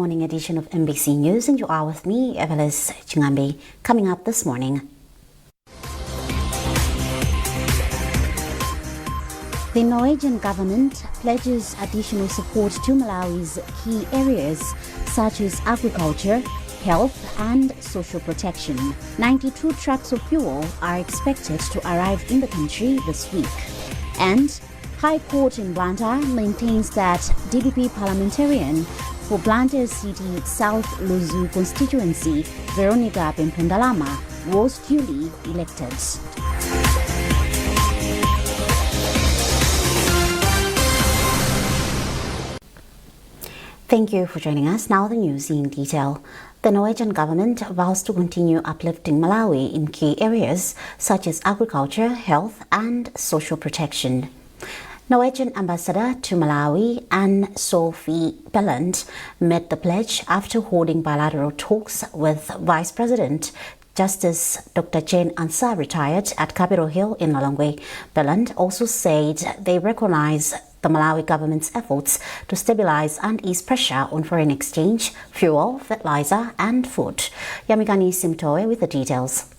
Morning edition of MBC News, and you are with me, Evelis Chingambi. Coming up this morning, the Norwegian government pledges additional support to Malawi's key areas such as agriculture, health and social protection. 92 trucks of fuel are expected to arrive in the country this week. And High Court in Blantyre maintains that DPP parliamentarian for Blantyre City South Luzu constituency, Veronica Pempendalama, was duly elected. Thank you for joining us. Now the news in detail. The Norwegian government vows to continue uplifting Malawi in key areas such as agriculture, health and social protection. Norwegian ambassador to Malawi, Anne-Sophie Belland, met the pledge after holding bilateral talks with Vice President Justice Dr. Jane Ansah, retired, at Capitol Hill in Lilongwe. Belland also said they recognize the Malawi government's efforts to stabilize and ease pressure on foreign exchange, fuel, fertilizer and food. Nkhani Simtoe with the details.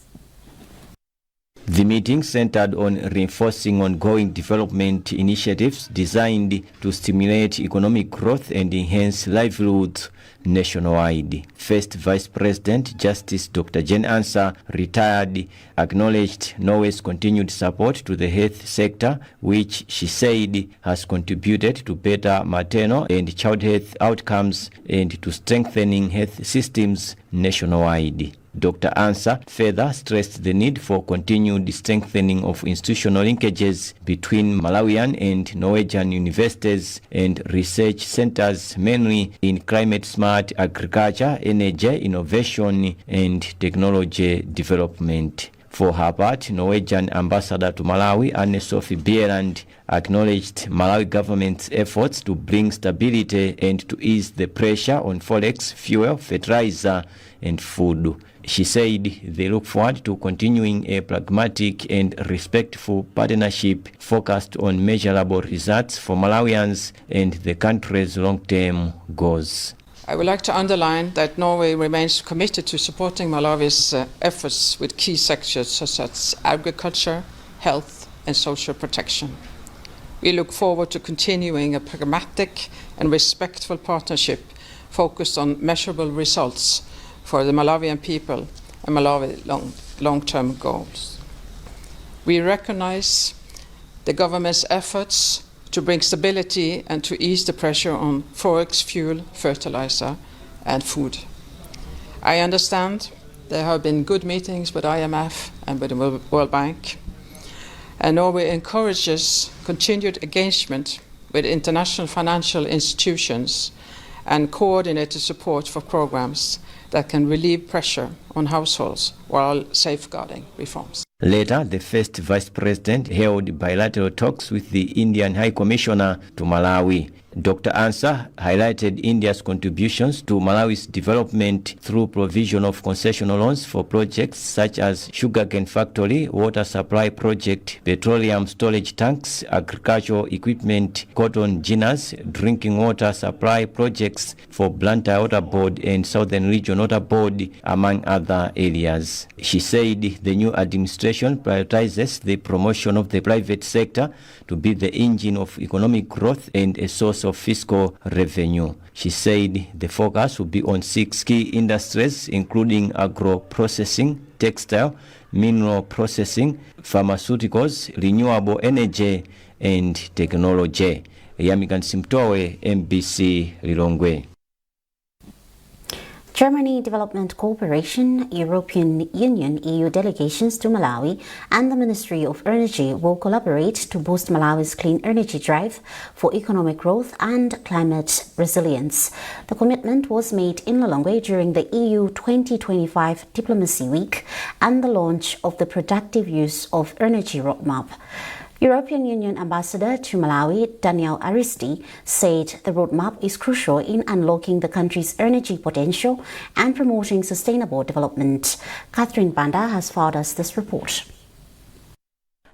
The meeting centered on reinforcing ongoing development initiatives designed to stimulate economic growth and enhance livelihoods nationwide. First Vice President Justice Dr. Jane Ansah, retired, acknowledged Norway's continued support to the health sector, which she said has contributed to better maternal and child health outcomes and to strengthening health systems nationwide. Dr. Ansah further stressed the need for continued strengthening of institutional linkages between Malawian and Norwegian universities and research centers, mainly in climate-smart agriculture, energy, innovation and technology development. For her part, Norwegian ambassador to Malawi, Anne-Sophie Belland, acknowledged Malawi government's efforts to bring stability and to ease the pressure on forex, fuel, fertilizer and food. She said they look forward to continuing a pragmatic and respectful partnership focused on measurable results for Malawians and the country's long-term goals. I would like to underline that Norway remains committed to supporting Malawi's efforts with key sectors such as agriculture, health and social protection. We look forward to continuing a pragmatic and respectful partnership focused on measurable results for the Malawian people and Malawi's long-term goals. We recognize the government's efforts to bring stability and to ease the pressure on forex, fuel, fertilizer and food. I understand there have been good meetings with IMF and with the World Bank, and Norway encourages continued engagement with international financial institutions and coordinated support for programs that can relieve pressure on households while safeguarding reforms. Later, the first Vice President held bilateral talks with the Indian High Commissioner to Malawi. Dr. Ansah highlighted India's contributions to Malawi's development through provision of concessional loans for projects such as sugarcane factory, water supply project, petroleum storage tanks, agricultural equipment, cotton ginners, drinking water supply projects for Blantyre Water Board and Southern Region Water Board, among other areas. She said the new administration prioritizes the promotion of the private sector to be the engine of economic growth and a source of fiscal revenue. She said the focus will be on 6 key industries, including agro-processing, textile, mineral processing, pharmaceuticals, renewable energy, and technology. Yamikan Simtoe, MBC Lilongwe. Germany Development Cooperation, European Union EU delegations to Malawi and the Ministry of Energy will collaborate to boost Malawi's clean energy drive for economic growth and climate resilience. The commitment was made in Lilongwe during the EU 2025 Diplomacy Week and the launch of the Productive Use of Energy Roadmap. European Union Ambassador to Malawi, Daniel Aristi, said the roadmap is crucial in unlocking the country's energy potential and promoting sustainable development. Catherine Banda has filed us this report.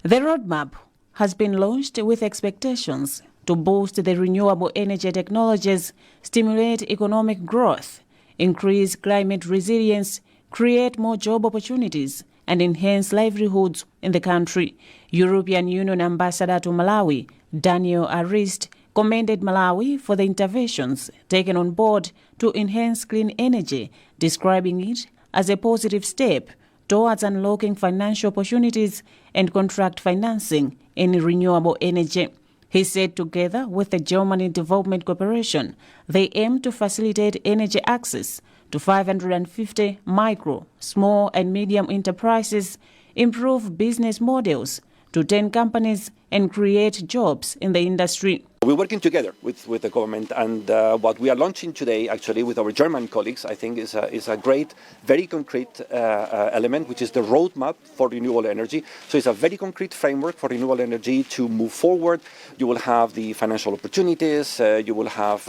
The roadmap has been launched with expectations to boost the renewable energy technologies, stimulate economic growth, increase climate resilience, create more job opportunities, and enhance livelihoods in the country. European Union Ambassador to Malawi, Daniel Arist, commended Malawi for the interventions taken on board to enhance clean energy, describing it as a positive step towards unlocking financial opportunities and contract financing in renewable energy. He said together with the Germany Development Corporation, they aim to facilitate energy access to 550 micro, small and medium enterprises, improve business models to 10 companies and create jobs in the industry. We're working together with the government, and what we are launching today, actually, with our German colleagues, I think is a great, very concrete element, which is the roadmap for renewable energy. So it's a very concrete framework for renewable energy to move forward. You will have the financial opportunities, you will have,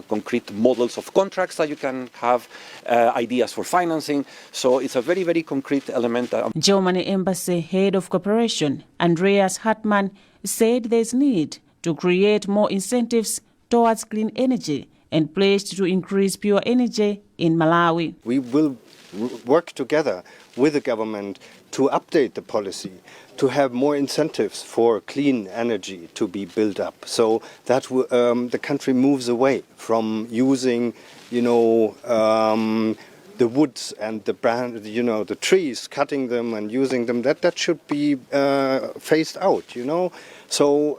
concrete models of contracts that you can have, ideas for financing. So it's a very, very concrete element. Germany Embassy Head of Cooperation, Andreas Hartmann, said there's need to create more incentives towards clean energy and pledged to increase pure energy in Malawi. We will work together with the government to update the policy, to have more incentives for clean energy to be built up, so that the country moves away from using, the woods and the trees, cutting them and using them. That should be phased out, So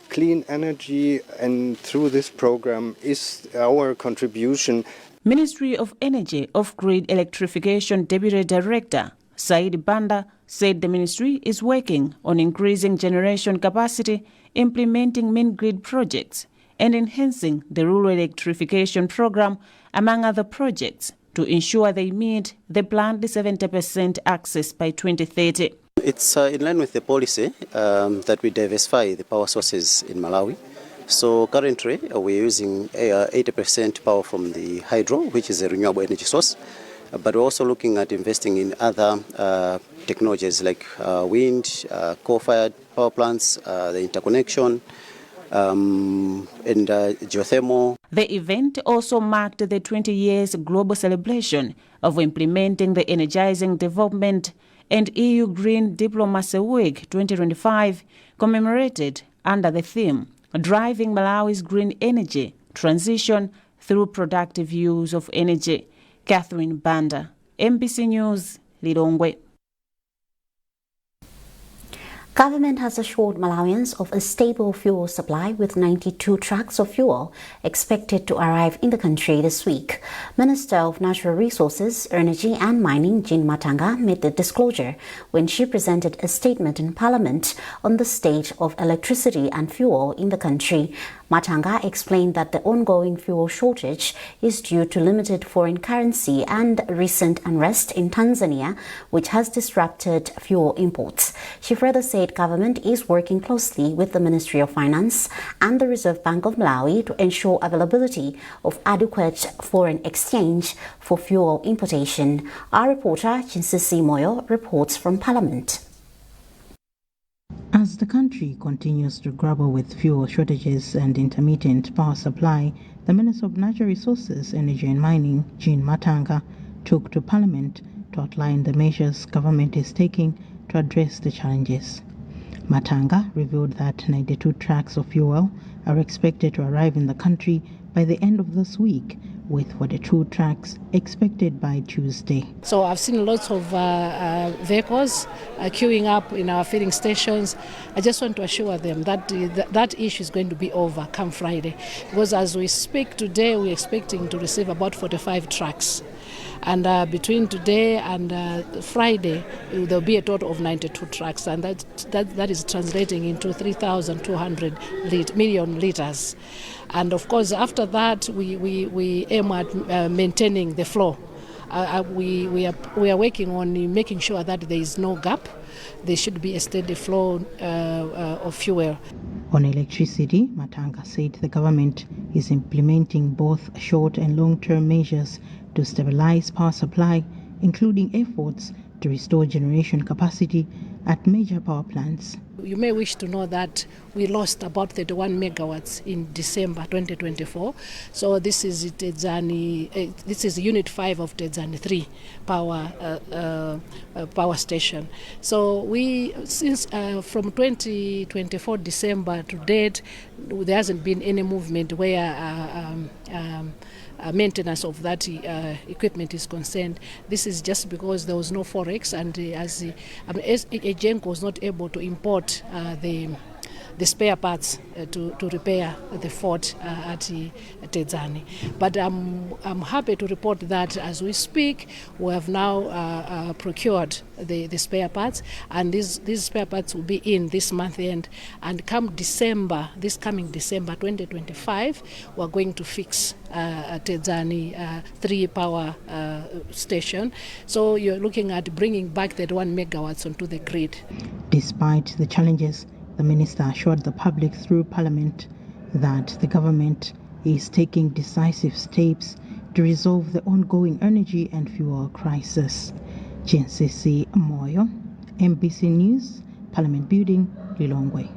clean energy, and through this program, is our contribution. Ministry of Energy Off-Grid Electrification Deputy Director Said Banda said the ministry is working on increasing generation capacity, implementing main-grid projects, and enhancing the rural electrification program, among other projects, to ensure they meet the planned 70% access by 2030. It's in line with the policy that we diversify the power sources in Malawi. So currently we're using 80% power from the hydro, which is a renewable energy source, but we're also looking at investing in other technologies like wind, coal-fired power plants, the interconnection, and geothermal. The event also marked the 20 years global celebration of implementing the Energizing Development and EU Green Diplomacy Week 2025, commemorated under the theme Driving Malawi's Green Energy Transition Through Productive Use of Energy. Catherine Banda, MBC News, Lilongwe. Government has assured Malawians of a stable fuel supply with 92 trucks of fuel expected to arrive in the country this week. Minister of Natural Resources, Energy and Mining, Jean Matanga, made the disclosure when she presented a statement in Parliament on the state of electricity and fuel in the country. Matanga explained that the ongoing fuel shortage is due to limited foreign currency and recent unrest in Tanzania, which has disrupted fuel imports. She further said government is working closely with the Ministry of Finance and the Reserve Bank of Malawi to ensure availability of adequate foreign exchange for fuel importation. Our reporter, Chinsisi Moyo, reports from Parliament. As the country continues to grapple with fuel shortages and intermittent power supply, the Minister of Natural Resources, Energy and Mining, Jean Matanga, took to Parliament to outline the measures government is taking to address the challenges. Matanga revealed that 92 trucks of fuel are expected to arrive in the country by the end of this week, with 42 trucks expected by Tuesday. So I've seen lots of vehicles queuing up in our filling stations. I just want to assure them that that issue is going to be over come Friday, because as we speak today, we're expecting to receive about 45 trucks. And between today and Friday, there'll be a total of 92 trucks, and that is translating into 3,200 million liters. And of course, after that, we aim at maintaining the flow. We are working on making sure that there is no gap. There should be a steady flow of fuel. On electricity, Matanga said the government is implementing both short and long-term measures to stabilize power supply, including efforts to restore generation capacity at major power plants. You may wish to know that we lost about 31 megawatts in December 2024. So this is this is Unit 5 of Tedzani 3 power station. So since from 2024 December to date, there hasn't been any movement where maintenance of that equipment is concerned. This is just because there was no forex, and as Genco was not able to import the spare parts to repair the fault at Tedzani. But I'm happy to report that as we speak, we have now procured the spare parts, and these spare parts will be in this month end. And come December, this coming December 2025, we're going to fix Tedzani 3 power station. So you're looking at bringing back the 1 megawatts onto the grid. Despite the challenges, the minister assured the public through Parliament that the government is taking decisive steps to resolve the ongoing energy and fuel crisis. Jensisi Moyo, MBC News, Parliament Building, Lilongwe.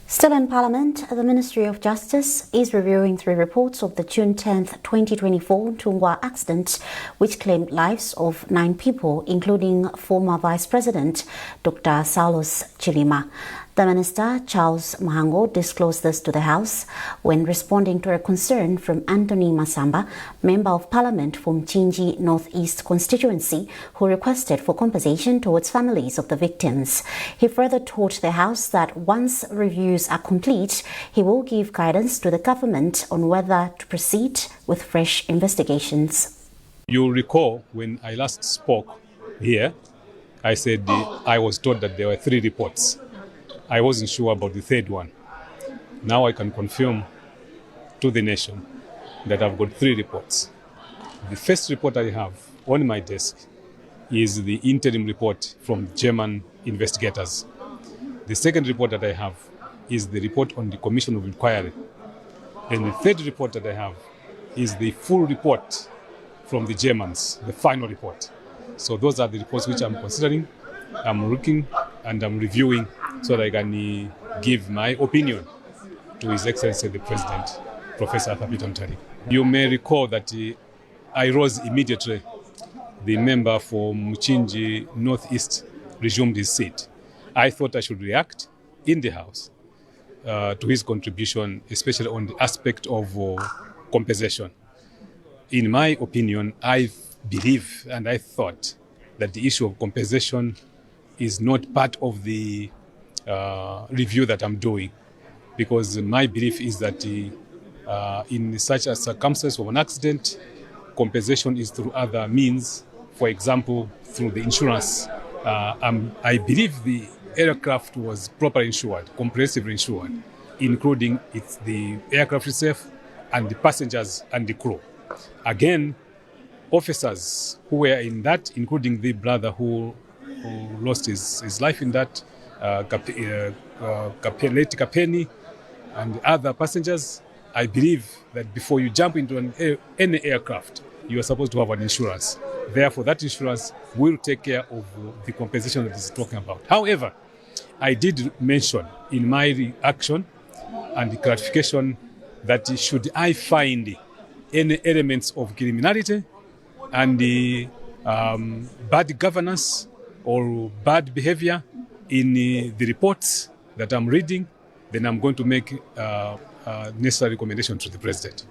Still in Parliament, the Ministry of Justice is reviewing 3 reports of the June 10, 2024 Tungwa accident, which claimed lives of 9 people, including former Vice President Dr. Saulos Chilima. The Minister, Charles Mahango, disclosed this to the House when responding to a concern from Anthony Masamba, Member of Parliament from Chinji North East constituency, who requested for compensation towards families of the victims. He further told the House that once reviews are complete, he will give guidance to the government on whether to proceed with fresh investigations. You'll recall when I last spoke here, I said I was told that there were 3 reports. I wasn't sure about the 3rd one. Now I can confirm to the nation that I've got 3 reports. The first report I have on my desk is the interim report from German investigators. The second report that I have is the report on the Commission of Inquiry. And the 3rd report that I have is the full report from the Germans, the final report. So those are the reports which I'm considering, I'm looking and I'm reviewing so that I can give my opinion to His Excellency the President, Professor Peter Mutharika. You may recall that I rose immediately. The member for Muchinji Northeast resumed his seat. I thought I should react in the House to his contribution, especially on the aspect of compensation. In my opinion, I believe and I thought that the issue of compensation is not part of the review that I'm doing, because my belief is that in such a circumstance of an accident, compensation is through other means, for example, through the insurance. I believe the aircraft was properly insured, comprehensively insured, including the aircraft itself and the passengers and the crew. Again, officers who were in that, including the brother who lost his life in that, Kapeni and other passengers, I believe that before you jump into any aircraft, you are supposed to have an insurance. Therefore, that insurance will take care of the compensation that it's talking about. However, I did mention in my reaction and the clarification that should I find any elements of criminality and bad governance or bad behavior in the reports that I'm reading, then I'm going to make necessary recommendation to the President.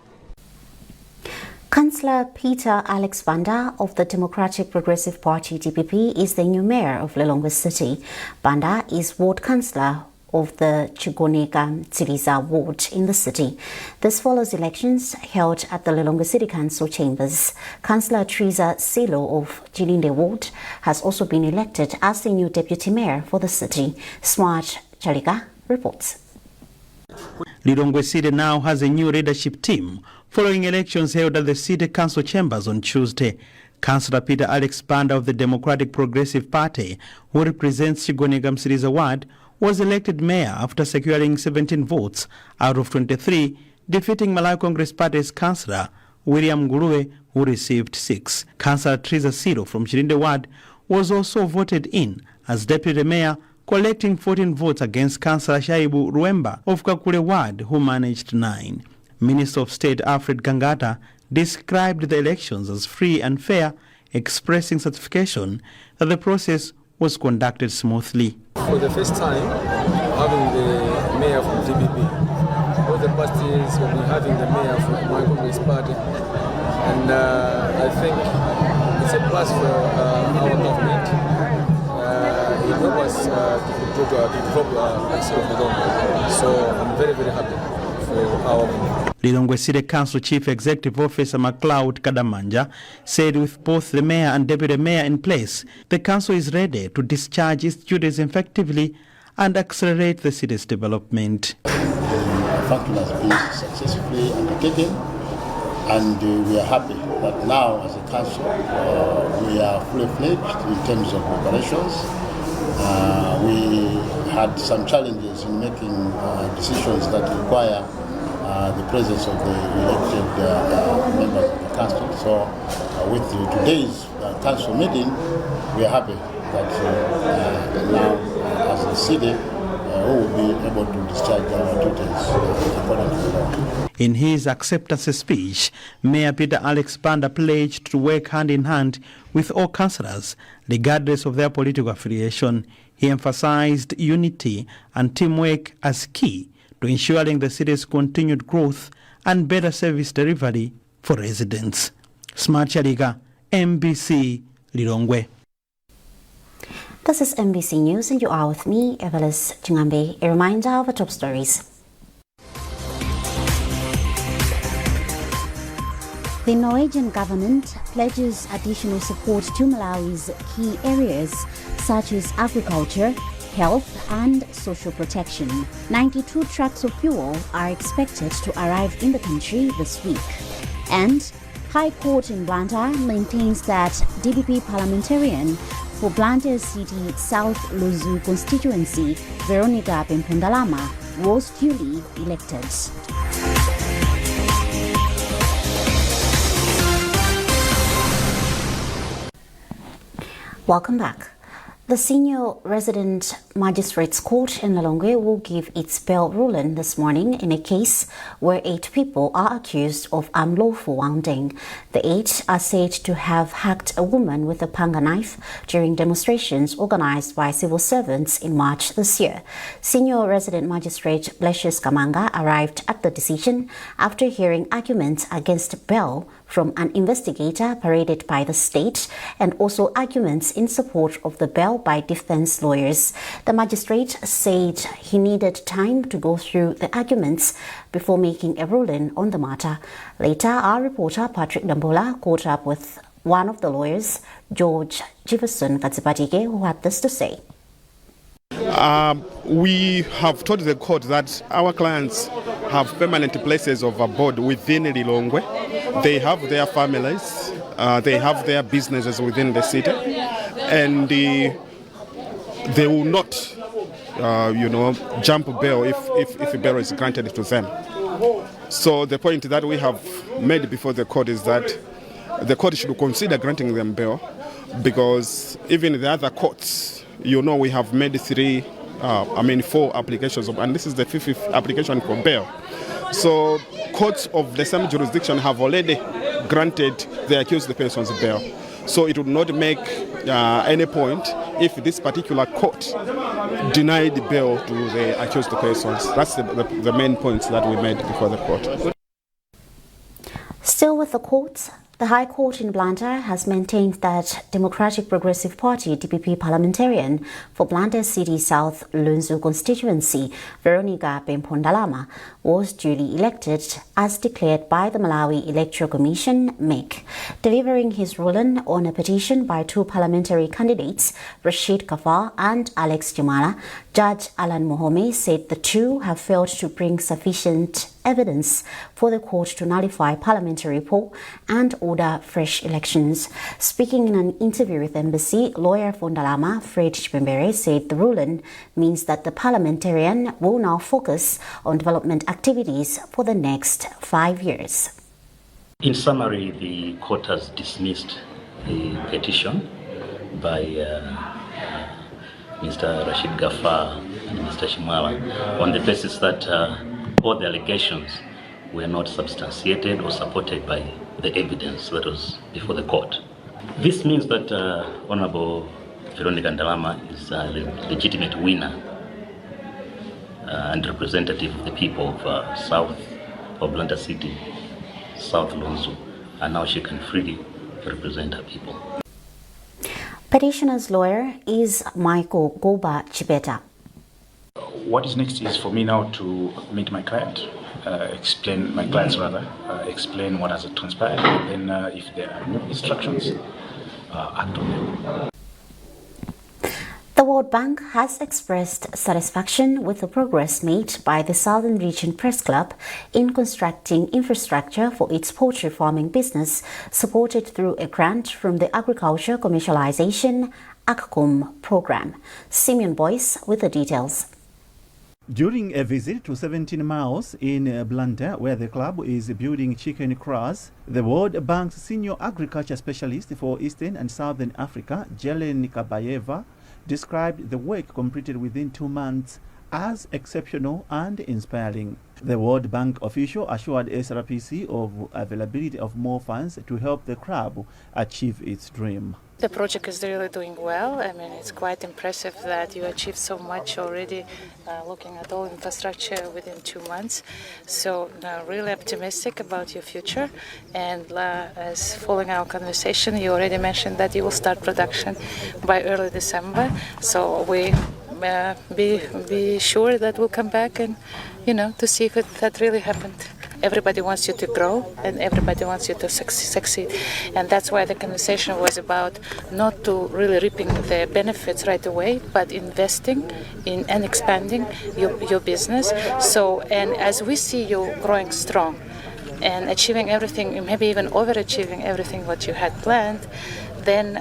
Councillor Peter Alex Banda of the Democratic Progressive Party DPP is the new mayor of Lilongwe City. Banda is ward councillor of the Chigoneka Tsiriza ward in the city. This follows elections held at the Lilongwe City Council chambers. Councillor Teresa Silo of Chilinde ward has also been elected as the new deputy mayor for the city. Smart Chalika reports. Lilongwe City now has a new leadership team following elections held at the City Council chambers on Tuesday. Councillor Peter Alex Banda of the Democratic Progressive Party, who represents Chigoneka Msiriza ward, was elected mayor after securing 17 votes out of 23, defeating Malawi Congress Party's councillor William Nguluwe, who received 6. Councillor Teresa Silo from Chilinde ward was also voted in as deputy mayor, collecting 14 votes against Councillor Shaibu Ruemba of Kakule Ward, who managed 9. Minister of State Alfred Kangata described the elections as free and fair, expressing satisfaction that the process was conducted smoothly. For the first time, having the mayor from DPP. All the parties will be having the mayor from my Congress party, and I think it's a plus for our government. It helps us to the proper access of the government. So I'm very, very happy for our government. Lilongwe City Council Chief Executive Officer MacLeod Kadamanja said with both the mayor and deputy mayor in place, the council is ready to discharge its duties effectively and accelerate the city's development. The function has been successfully undertaken, and we are happy that now as a council we are fully fledged in terms of operations. We had some challenges in making decisions that require the presence of the elected members of the council. So with today's council meeting, we are happy that now as a city we will be able to discharge our duties according to the law. In his acceptance speech, Mayor Peter Alex Banda pledged to work hand in hand with all councillors, regardless of their political affiliation. He emphasized unity and teamwork as key to ensuring the city's continued growth and better service delivery for residents. Smart Chaliga, MBC, Lilongwe. This is MBC News and you are with me, Evelis Chingambe. A reminder of our top stories. The Norwegian government pledges additional support to Malawi's key areas such as agriculture, health and social protection. 92 trucks of fuel are expected to arrive in the country this week. And High Court in Blantyre maintains that DPP parliamentarian for Blantyre City South Luzu constituency, Veronica Pempondalama, was duly elected. Welcome back. The Senior Resident Magistrates Court in Lilongwe will give its bail ruling this morning in a case where 8 people are accused of unlawful wounding. The 8 are said to have hacked a woman with a panga knife during demonstrations organized by civil servants in March this year. Senior Resident Magistrate Blesius Kamanga arrived at the decision after hearing arguments against bail from an investigator paraded by the state and also arguments in support of the bail by defense lawyers. The magistrate said he needed time to go through the arguments before making a ruling on the matter. Later, our reporter Patrick Dambola caught up with one of the lawyers, George Jefferson Katsipatike, who had this to say. We have told the court that our clients have permanent places of abode within Lilongwe. They have their families, they have their businesses within the city, and they will not, jump bail if bail is granted to them. So the point that we have made before the court is that the court should consider granting them bail, because even the other courts, we have made 4 applications, and this is the 5th application for bail. So courts of the same jurisdiction have already granted the accused person's bail. So it would not make any point if this particular court denied bail to the accused persons. That's the main points that we made before the court. Still with the courts, the High Court in Blantyre has maintained that Democratic Progressive Party DPP parliamentarian for Blantyre City South Lunzu constituency, Veronica Pempondalama, was duly elected as declared by the Malawi Electoral Commission, MEC. Delivering his ruling on a petition by 2 parliamentary candidates, Rashid Kafar and Alex Jumala, Judge Alan Mohome said the 2 have failed to bring sufficient evidence for the court to nullify parliamentary poll and order fresh elections. Speaking in an interview with Embassy, lawyer Fondalama, Fred Chipembere, said the ruling means that the parliamentarian will now focus on development activities for the next 5 years. In summary, the court has dismissed the petition by Mr. Rashid Gafar and Mr. Shimala on the basis that all the allegations were not substantiated or supported by the evidence that was before the court. This means that Honorable Veronica Ndalama is a legitimate winner and representative of the people of South of Blantyre City, South Lonzo, and now she can freely represent her people. Petitioner's lawyer is Michael Goba Chibeta. What is next is for me now to meet my client, explain what has transpired, and then if there are new instructions, act on them. The World Bank has expressed satisfaction with the progress made by the Southern Region Press Club in constructing infrastructure for its poultry farming business, supported through a grant from the Agriculture Commercialization AGCOM program. Simeon Boyce with the details. During a visit to 17 miles in Blantyre, where the club is building chicken cars, the World Bank's senior agriculture specialist for Eastern and Southern Africa, Jelen Kabayeva, described the work completed within 2 months as exceptional and inspiring. The World Bank official assured SRPC of availability of more funds to help the club achieve its dream. The project is really doing well. I mean, it's quite impressive that you achieved so much already, looking at all infrastructure within 2 months. So really optimistic about your future. And as following our conversation, you already mentioned that you will start production by early December. So we be sure that we'll come back and, to see if that really happened. Everybody wants you to grow and everybody wants you to succeed. And that's why the conversation was about not to really reaping the benefits right away, but investing in and expanding your business. So, and as we see you growing strong and achieving everything, maybe even overachieving everything what you had planned, then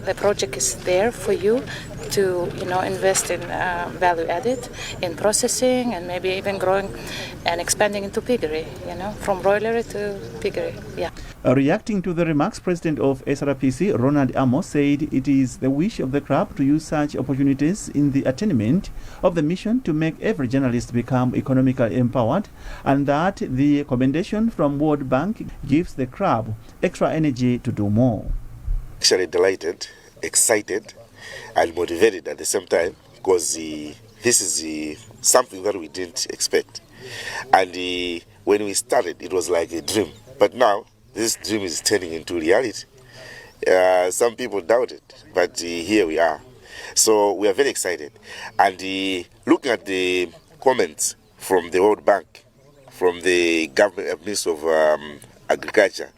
the project is there for you to invest in value added, in processing, and maybe even growing and expanding into piggery, from broiler to piggery. Yeah. Reacting to the remarks, President of SRPC, Ronald Amos, said it is the wish of the club to use such opportunities in the attainment of the mission to make every journalist become economically empowered, and that the commendation from World Bank gives the club extra energy to do more. Actually delighted, excited, and motivated at the same time, because this is something that we didn't expect. And when we started, it was like a dream. But now, this dream is turning into reality. Some people doubted, but here we are. So we are very excited. And looking at the comments from the World Bank, from the government Ministry of Agriculture,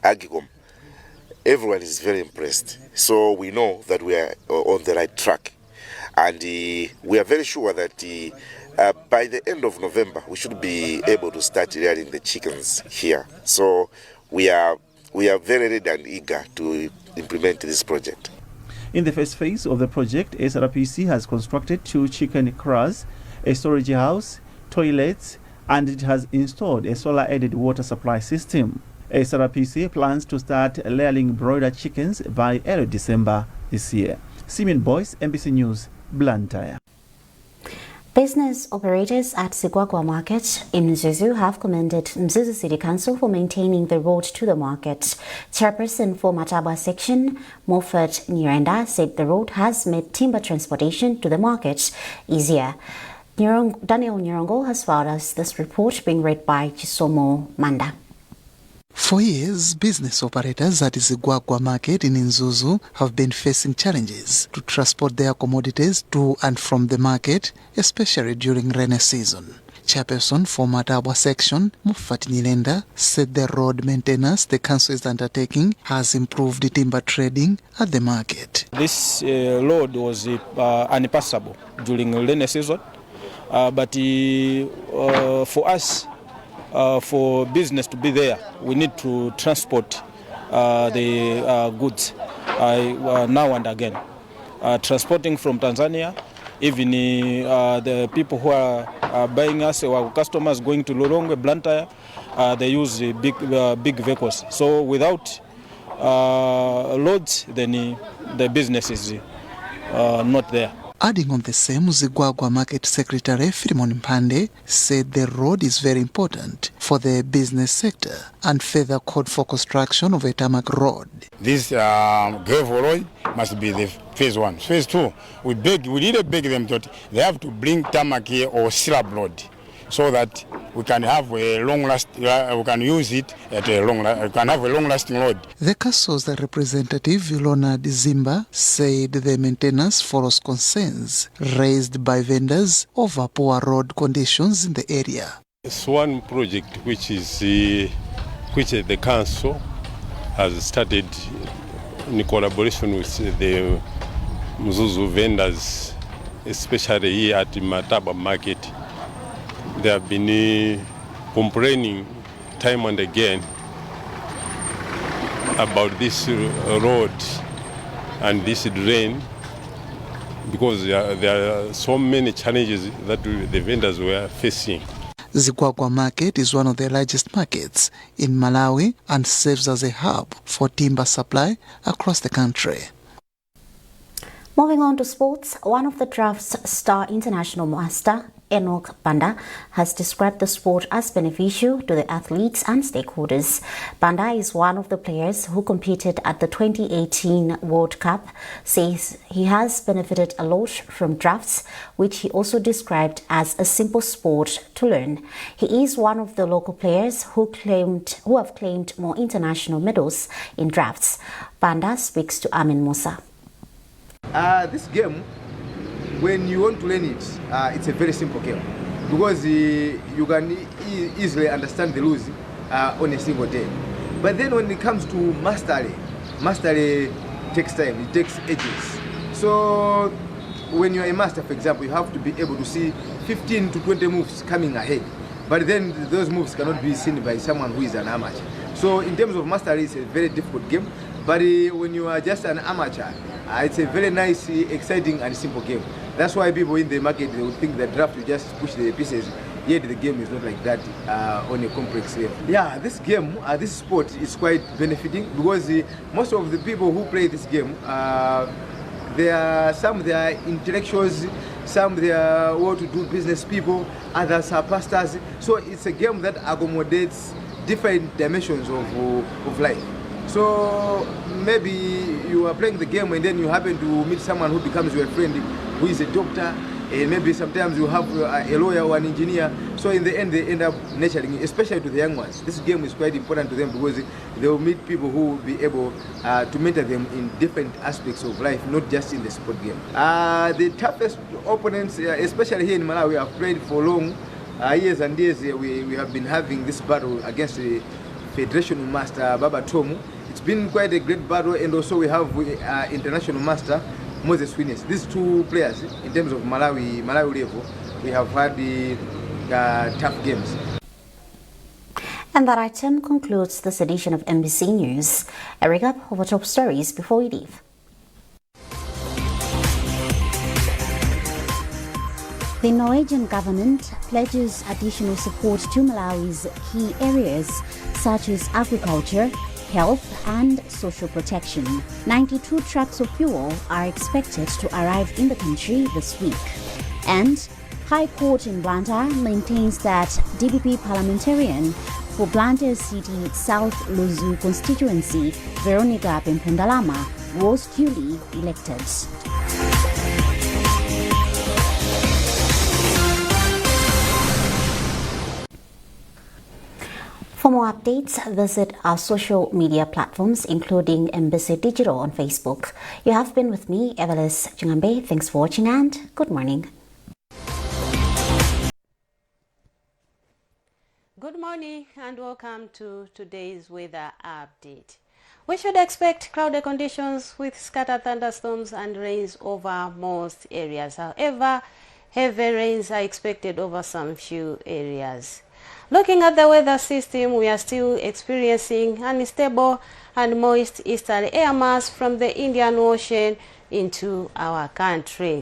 AGCOM, everyone is very impressed. So we know that we are on the right track. And we are very sure that by the end of November, we should be able to start rearing the chickens here. So we are very ready and eager to implement this project. In the first phase of the project, SRPC has constructed 2 chicken cars, a storage house, toilets, and it has installed a solar-aided water supply system. SRPC plans to start layering broiler chickens by early December this year. Simeon Boyce, NBC News, Blantyre. Business operators at Sigwagwa Market in Mzuzu have commended Mzuzu City Council for maintaining the road to the market. Chairperson for Mataba section, Moffat Nyirenda, said the road has made timber transportation to the market easier. Daniel Nyirongo has filed us this report, being read by Chisomo Manda. For years, business operators at Zigwagwa Market in Mzuzu have been facing challenges to transport their commodities to and from the market, especially during rainy season. Chairperson for Mataba section, Moffat Nyirenda, said the road maintenance the council is undertaking has improved the timber trading at the market. This road was unpassable during rainy season, but for us, for business to be there, we need to transport the goods now and again. Transporting from Tanzania, even the people who are buying us, our customers going to Lilongwe, Blantyre, they use big vehicles. So without loads, then the business is not there. Adding on the same, Zigwagwa Market Secretary Philemon Mpande said the road is very important for the business sector and further called for construction of a tarmac road. This gravel road must be the phase 1. Phase 2, we really beg them that they have to bring tarmac here or slab road so that we can have a we can use it at we can have a long-lasting road. The council's representative, Ilona Dizimba, said the maintenance follows concerns raised by vendors over poor road conditions in the area. It's one project which the council has started in collaboration with the Mzuzu vendors, especially here at Mataba Market. They have been complaining time and again about this road and this drain because there are so many challenges that the vendors were facing. Zigwagwa Market is one of the largest markets in Malawi and serves as a hub for timber supply across the country. Moving on to sports, one of the Draughts star international master, Enoch Banda, has described the sport as beneficial to the athletes and stakeholders. Banda is one of the players who competed at the 2018 World Cup, says he has benefited a lot from drafts, which he also described as a simple sport to learn. He is one of the local players who have claimed more international medals in drafts. Banda speaks to Amin Musa. This game, when you want to learn it, it's a very simple game because you can easily understand the rules on a single day. But then when it comes to mastery takes time, it takes ages. So when you're a master, for example, you have to be able to see 15 to 20 moves coming ahead. But then those moves cannot be seen by someone who is an amateur. So in terms of mastery, it's a very difficult game. But when you are just an amateur, it's a very nice, exciting and simple game. That's why people in the market, they would think that draft will just push the pieces, yet the game is not like that on a complex level. Yeah, this game, this sport is quite benefiting because most of the people who play this game, they are intellectuals, some they are well-to-do business people, others are pastors. So it's a game that accommodates different dimensions of life. So maybe you are playing the game and then you happen to meet someone who becomes your friend who is a doctor, and maybe sometimes you have a lawyer or an engineer. So in the end they end up nurturing, especially to the young ones. This game is quite important to them because they will meet people who will be able to mentor them in different aspects of life, not just in the sport game. The toughest opponents, especially here in Malawi, have played for long years and years. We have been having this battle against the Federation Master Baba Tomu. It's been quite a great battle, and also we have international master Moses Winners. These two players, in terms of Malawi level, we have had the tough games. And that item concludes this edition of MBC News. A recap of our top stories before we leave. The Norwegian government pledges additional support to Malawi's key areas such as agriculture, health and social protection. 92 trucks of fuel are expected to arrive in the country this week. And High Court in Blantyre maintains that DPP parliamentarian for Blantyre City South Luzu constituency, Veronica Pimpondalama, was duly elected. For more updates, visit our social media platforms, including MBC Digital on Facebook. You have been with me, Evelis Jungambe. Thanks for watching and good morning. Good morning and welcome to today's weather update. We should expect cloudy conditions with scattered thunderstorms and rains over most areas. However, heavy rains are expected over some few areas. Looking at the weather system, we are still experiencing unstable and moist easterly air mass from the Indian Ocean into our country.